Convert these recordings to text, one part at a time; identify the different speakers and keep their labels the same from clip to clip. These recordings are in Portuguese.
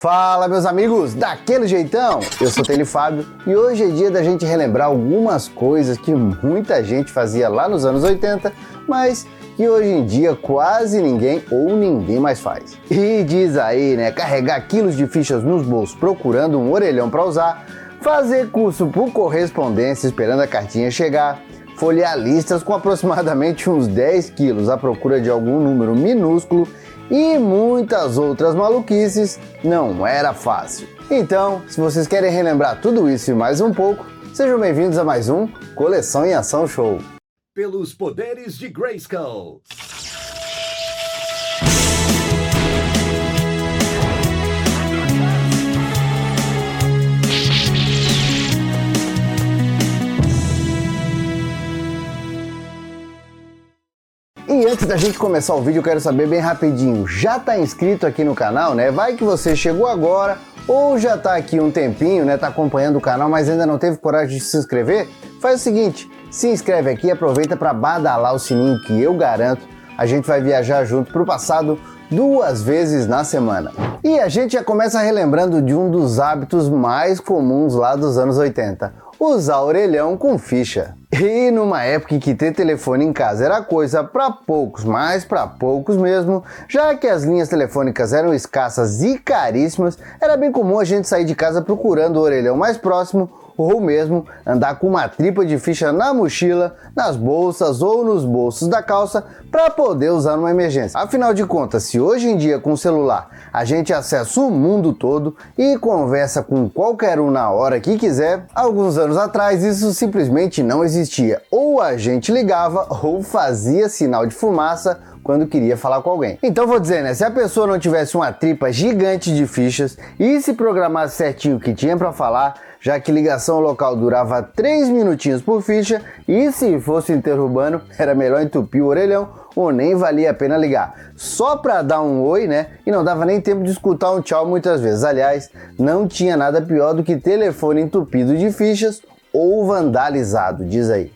Speaker 1: Fala, meus amigos, daquele jeitão? Eu sou Tele Fábio e hoje é dia da gente relembrar algumas coisas que muita gente fazia lá nos anos 80, mas que hoje em dia quase ninguém ou ninguém mais faz. E diz aí, né, carregar quilos de fichas nos bolsos procurando um orelhão para usar, fazer curso por correspondência esperando a cartinha chegar, folhear listas com aproximadamente uns 10 quilos à procura de algum número minúsculo e muitas outras maluquices, não era fácil. Então, se vocês querem relembrar tudo isso e mais um pouco, sejam bem-vindos a mais um Coleção em Ação Show.
Speaker 2: Pelos poderes de Grayskull.
Speaker 1: E antes da gente começar o vídeo, eu quero saber bem rapidinho, já tá inscrito aqui no canal, né? Vai que você chegou agora ou já tá aqui um tempinho, né? Tá acompanhando o canal, mas ainda não teve coragem de se inscrever? Faz o seguinte, se inscreve aqui e aproveita para badalar o sininho que eu garanto, a gente vai viajar junto pro passado 2 vezes na semana. E a gente já começa relembrando de um dos hábitos mais comuns lá dos anos 80, usar orelhão com ficha. E numa época em que ter telefone em casa era coisa para poucos, mas para poucos mesmo, já que as linhas telefônicas eram escassas e caríssimas, era bem comum a gente sair de casa procurando o orelhão mais próximo ou mesmo andar com uma tripa de ficha na mochila, nas bolsas ou nos bolsos da calça para poder usar numa emergência. Afinal de contas, se hoje em dia com o celular a gente acessa o mundo todo e conversa com qualquer um na hora que quiser, alguns anos atrás isso simplesmente não existia. Ou a gente ligava ou fazia sinal de fumaça quando queria falar com alguém. Então vou dizer, né, se a pessoa não tivesse uma tripa gigante de fichas e se programasse certinho o que tinha para falar, já que ligação local durava 3 minutinhos por ficha e se fosse interurbano era melhor entupir o orelhão ou nem valia a pena ligar. Só para dar um oi, né, e não dava nem tempo de escutar um tchau muitas vezes. Aliás, não tinha nada pior do que telefone entupido de fichas ou vandalizado, diz aí.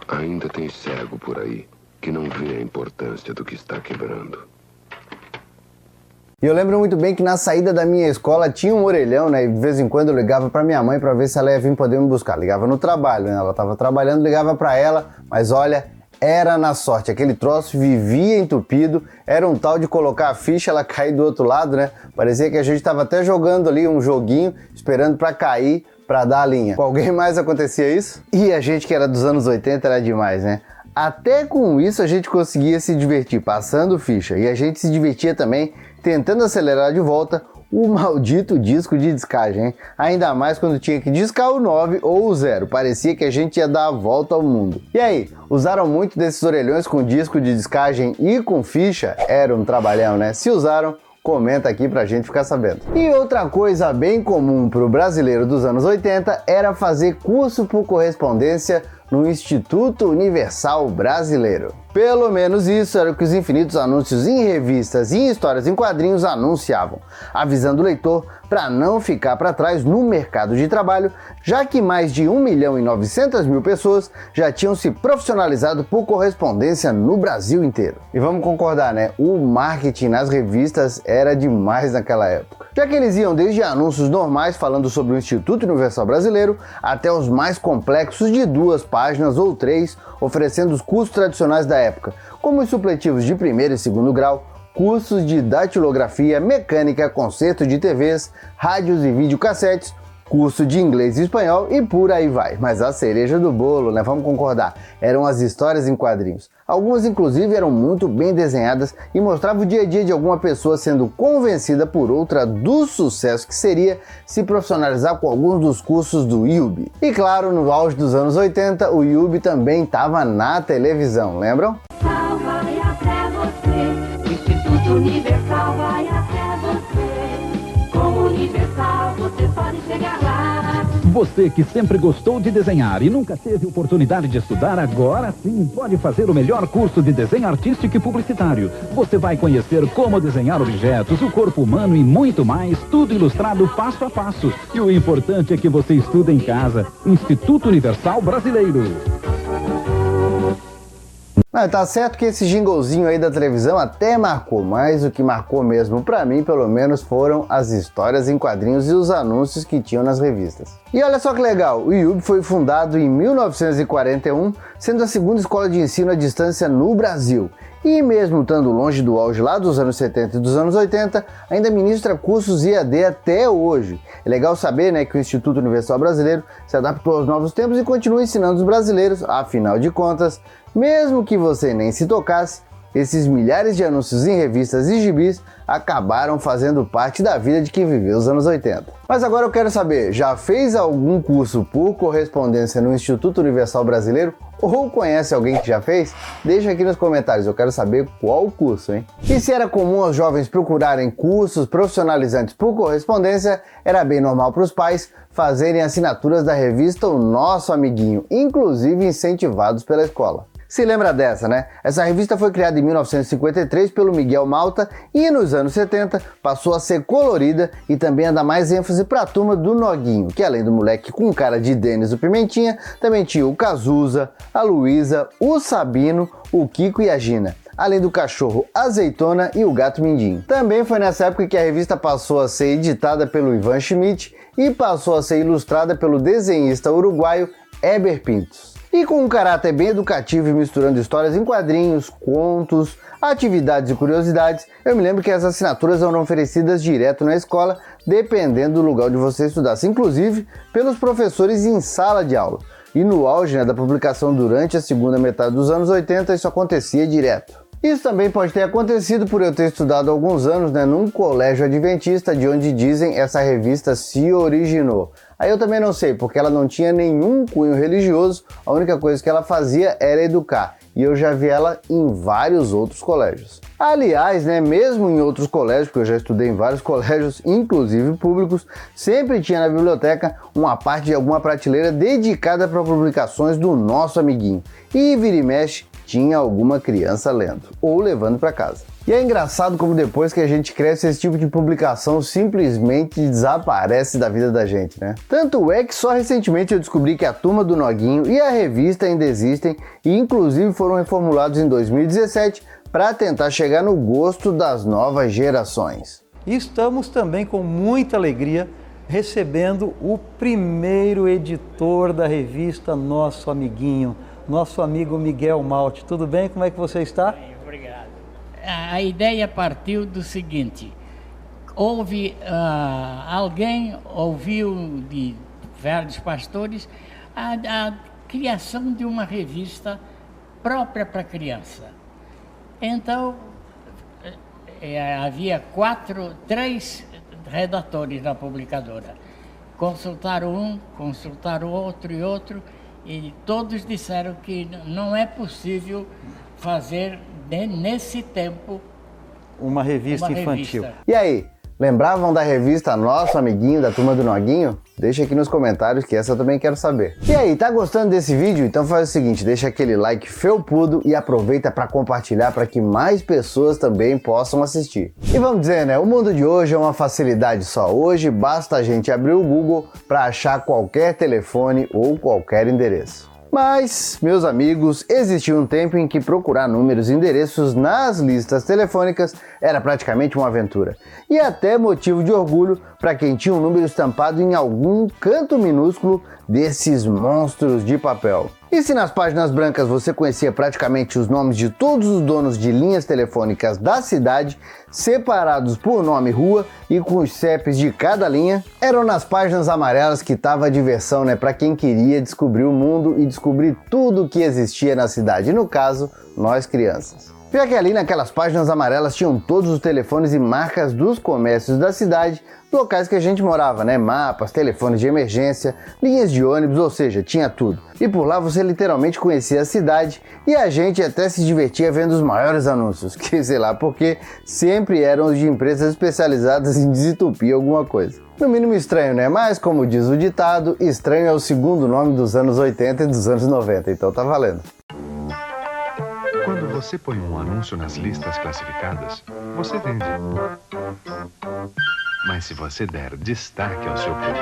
Speaker 3: Ainda tem cego por aí que não vê a importância do que está quebrando.
Speaker 1: E eu lembro muito bem que na saída da minha escola tinha um orelhão, né? E de vez em quando eu ligava para minha mãe para ver se ela ia vir poder me buscar. Ligava no trabalho, né? Ela estava trabalhando, ligava para ela, mas olha, era na sorte. Aquele troço vivia entupido, era um tal de colocar a ficha, ela cair do outro lado, né? Parecia que a gente estava até jogando ali um joguinho, esperando para cair, para dar a linha. Com alguém mais acontecia isso? E a gente que era dos anos 80 era demais, né? Até com isso a gente conseguia se divertir passando ficha e a gente se divertia também tentando acelerar de volta o maldito disco de descagem, hein? Ainda mais quando tinha que discar o 9 ou o 0, parecia que a gente ia dar a volta ao mundo. E aí, usaram muito desses orelhões com disco de descagem e com ficha? Era um trabalhão, né? Se usaram, comenta aqui pra gente ficar sabendo. E outra coisa bem comum pro brasileiro dos anos 80 era fazer curso por correspondência no Instituto Universal Brasileiro. Pelo menos isso era o que os infinitos anúncios em revistas e em histórias em quadrinhos anunciavam, avisando o leitor para não ficar para trás no mercado de trabalho, já que mais de 1.900.000 pessoas já tinham se profissionalizado por correspondência no Brasil inteiro. E vamos concordar, né? O marketing nas revistas era demais naquela época. Já que eles iam desde anúncios normais falando sobre o Instituto Universal Brasileiro até os mais complexos de 2 páginas ou 3, oferecendo os cursos tradicionais da época, como os supletivos de 1º e 2º grau, cursos de datilografia, mecânica, conserto de TVs, rádios e videocassetes, curso de inglês e espanhol e por aí vai. Mas a cereja do bolo, né? Vamos concordar, eram as histórias em quadrinhos. Algumas inclusive eram muito bem desenhadas e mostravam o dia a dia de alguma pessoa sendo convencida por outra do sucesso que seria se profissionalizar com alguns dos cursos do IUB. E claro, no auge dos anos 80, o IUB também estava na televisão, lembram?
Speaker 4: Vai até você, o Instituto Universal vai até você. Com o Universal você pode chegar lá.
Speaker 5: Você que sempre gostou de desenhar e nunca teve oportunidade de estudar, agora sim pode fazer o melhor curso de desenho artístico e publicitário. Você vai conhecer como desenhar objetos, o corpo humano e muito mais, tudo ilustrado passo a passo. E o importante é que você estuda em casa. Instituto Universal Brasileiro.
Speaker 1: Tá certo que esse jinglezinho aí da televisão até marcou, mas o que marcou mesmo pra mim, pelo menos, foram as histórias em quadrinhos e os anúncios que tinham nas revistas. E olha só que legal, o IUB foi fundado em 1941, sendo a segunda escola de ensino à distância no Brasil. E mesmo estando longe do auge lá dos anos 70 e dos anos 80, ainda ministra cursos IAD até hoje. É legal saber, né, que o Instituto Universal Brasileiro se adaptou aos novos tempos e continua ensinando os brasileiros, afinal de contas, mesmo que você nem se tocasse, esses milhares de anúncios em revistas e gibis acabaram fazendo parte da vida de quem viveu os anos 80. Mas agora eu quero saber, já fez algum curso por correspondência no Instituto Universal Brasileiro? Ou conhece alguém que já fez? Deixa aqui nos comentários, eu quero saber qual curso, hein? E se era comum aos jovens procurarem cursos profissionalizantes por correspondência, era bem normal para os pais fazerem assinaturas da revista O Nosso Amiguinho, inclusive incentivados pela escola. Se lembra dessa, né? Essa revista foi criada em 1953 pelo Miguel Malta e nos anos 70 passou a ser colorida e também a dar mais ênfase para a turma do Noguinho, que além do moleque com cara de Denis o Pimentinha, também tinha o Cazuza, a Luísa, o Sabino, o Kiko e a Gina, além do cachorro Azeitona e o gato Mindinho. Também foi nessa época que a revista passou a ser editada pelo Ivan Schmidt e passou a ser ilustrada pelo desenhista uruguaio Heber Pintos. E com um caráter bem educativo e misturando histórias em quadrinhos, contos, atividades e curiosidades, eu me lembro que as assinaturas eram oferecidas direto na escola, dependendo do lugar onde você estudasse, inclusive pelos professores em sala de aula. E no auge, né, da publicação durante a segunda metade dos anos 80, isso acontecia direto. Isso também pode ter acontecido por eu ter estudado há alguns anos, né, num colégio adventista, de onde dizem essa revista se originou. Aí eu também não sei, porque ela não tinha nenhum cunho religioso, a única coisa que ela fazia era educar. E eu já vi ela em vários outros colégios. Aliás, né, mesmo em outros colégios, porque eu já estudei em vários colégios, inclusive públicos, sempre tinha na biblioteca uma parte de alguma prateleira dedicada para publicações do Nosso Amiguinho. E vira e mexe, tinha alguma criança lendo, ou levando para casa. E é engraçado como depois que a gente cresce, esse tipo de publicação simplesmente desaparece da vida da gente, né? Tanto é que só recentemente eu descobri que a Turma do Noguinho e a revista ainda existem e inclusive foram reformulados em 2017 para tentar chegar no gosto das novas gerações.
Speaker 6: E estamos também com muita alegria recebendo o primeiro editor da revista Nosso Amiguinho, nosso amigo Miguel Malte. Tudo bem? Como é que você está?
Speaker 7: Bem, obrigado. A ideia partiu do seguinte: alguém ouviu de velhos pastores a criação de uma revista própria para criança. Então, havia três redatores na publicadora. Consultaram um, consultaram outro e outro, e todos disseram que não é possível fazer nesse tempo
Speaker 6: uma revista infantil.
Speaker 1: E aí, lembravam da revista Nosso Amiguinho, da Turma do Noguinho? Deixa aqui nos comentários que essa eu também quero saber. E aí, tá gostando desse vídeo? Então faz o seguinte, deixa aquele like felpudo e aproveita para compartilhar para que mais pessoas também possam assistir. E vamos dizer, né, o mundo de hoje é uma facilidade só. Hoje basta a gente abrir o Google para achar qualquer telefone ou qualquer endereço. Mas, meus amigos, existia um tempo em que procurar números e endereços nas listas telefônicas era praticamente uma aventura. E até motivo de orgulho para quem tinha um número estampado em algum canto minúsculo desses monstros de papel. E se nas páginas brancas você conhecia praticamente os nomes de todos os donos de linhas telefônicas da cidade, separados por nome e rua e com os CEPs de cada linha, eram nas páginas amarelas que estava a diversão, né, para quem queria descobrir o mundo e descobrir tudo o que existia na cidade, no caso, nós crianças. Já que ali naquelas páginas amarelas tinham todos os telefones e marcas dos comércios da cidade, locais que a gente morava, né? Mapas, telefones de emergência, linhas de ônibus, ou seja, tinha tudo. E por lá você literalmente conhecia a cidade e a gente até se divertia vendo os maiores anúncios, que sei lá, porque sempre eram os de empresas especializadas em desentupir alguma coisa. No mínimo estranho, né? Mas, como diz o ditado, estranho é o segundo nome dos anos 80 e dos anos 90, então tá valendo.
Speaker 8: Quando você põe um anúncio nas listas classificadas, você vende. Mas se você der destaque ao seu produto,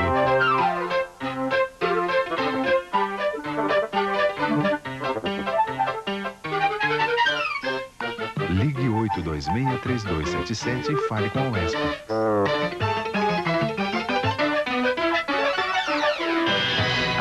Speaker 8: ligue 826-3277 e fale com a UESP.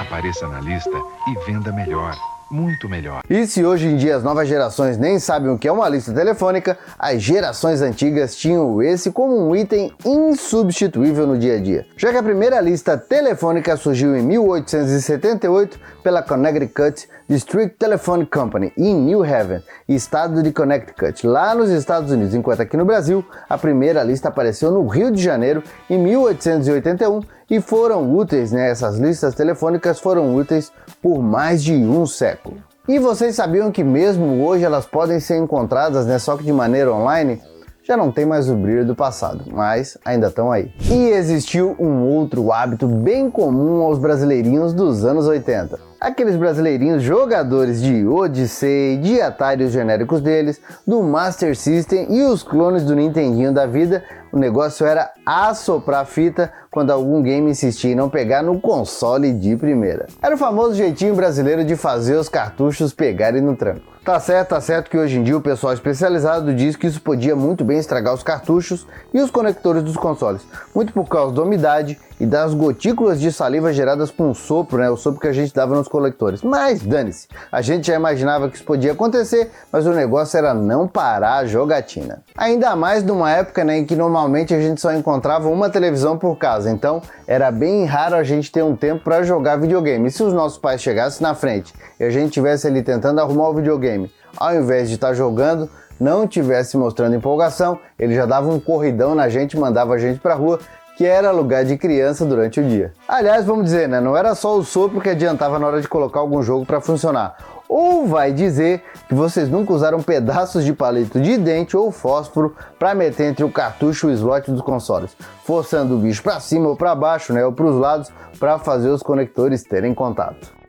Speaker 8: Apareça na lista e venda melhor, muito melhor.
Speaker 1: E se hoje em dia as novas gerações nem sabem o que é uma lista telefônica, as gerações antigas tinham esse como um item insubstituível no dia a dia. Já que a primeira lista telefônica surgiu em 1878 pela Connecticut District Telephone Company em New Haven, estado de Connecticut, lá nos Estados Unidos, enquanto aqui no Brasil a primeira lista apareceu no Rio de Janeiro em 1881 e foram úteis, né? Essas listas telefônicas foram úteis por mais de um século. E vocês sabiam que mesmo hoje elas podem ser encontradas, né? Só que de maneira online? Já não tem mais o brilho do passado, mas ainda estão aí. E existiu um outro hábito bem comum aos brasileirinhos dos anos 80. Aqueles brasileirinhos jogadores de Odyssey, de Atari os genéricos deles, do Master System e os clones do Nintendinho da vida. O negócio era assoprar fita quando algum game insistia em não pegar no console de primeira. Era o famoso jeitinho brasileiro de fazer os cartuchos pegarem no tranco. Tá certo que hoje em dia o pessoal especializado diz que isso podia muito bem estragar os cartuchos e os conectores dos consoles, muito por causa da umidade e das gotículas de saliva geradas com o sopro, né? O sopro que a gente dava nos conectores. Mas dane-se, a gente já imaginava que isso podia acontecer, mas o negócio era não parar a jogatina. Ainda mais numa época, né, em que normalmente a gente só encontrava uma televisão por casa, então era bem raro a gente ter um tempo para jogar videogame. E se os nossos pais chegassem na frente e a gente estivesse ali tentando arrumar o videogame, ao invés de estar jogando, não tivesse mostrando empolgação, ele já dava um corridão na gente, mandava a gente pra rua, que era lugar de criança durante o dia. Aliás, vamos dizer, né, não era só o sopro que adiantava na hora de colocar algum jogo para funcionar. Ou vai dizer que vocês nunca usaram pedaços de palito de dente ou fósforo para meter entre o cartucho e o slot dos consoles, forçando o bicho para cima ou para baixo, né, ou para os lados, para fazer os conectores terem contato.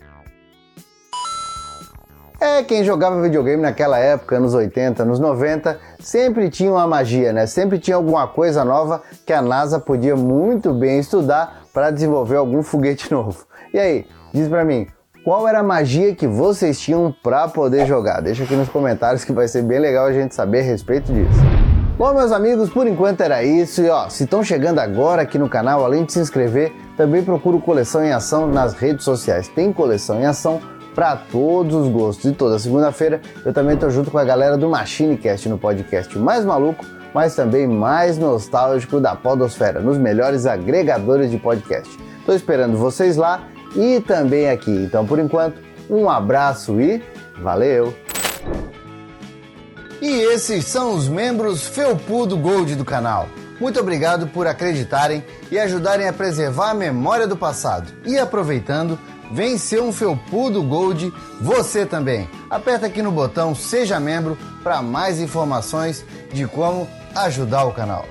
Speaker 1: Quem jogava videogame naquela época, anos 80, anos 90, sempre tinha uma magia, né? Sempre tinha alguma coisa nova que a NASA podia muito bem estudar para desenvolver algum foguete novo. E aí, diz pra mim, qual era a magia que vocês tinham para poder jogar? Deixa aqui nos comentários que vai ser bem legal a gente saber a respeito disso. Bom, meus amigos, por enquanto era isso. E ó, se estão chegando agora aqui no canal, além de se inscrever, também procura o Coleção em Ação nas redes sociais. Tem Coleção em Ação para todos os gostos. E toda segunda-feira eu também tô junto com a galera do MachineCast no podcast mais maluco, mas também mais nostálgico da podosfera, nos melhores agregadores de podcast. Tô esperando vocês lá e também aqui. Então, por enquanto, um abraço e valeu! E esses são os membros Felpudo Gold do canal. Muito obrigado por acreditarem e ajudarem a preservar a memória do passado. E aproveitando, vem ser um Felpudo Gold você também. Aperta aqui no botão Seja Membro para mais informações de como ajudar o canal.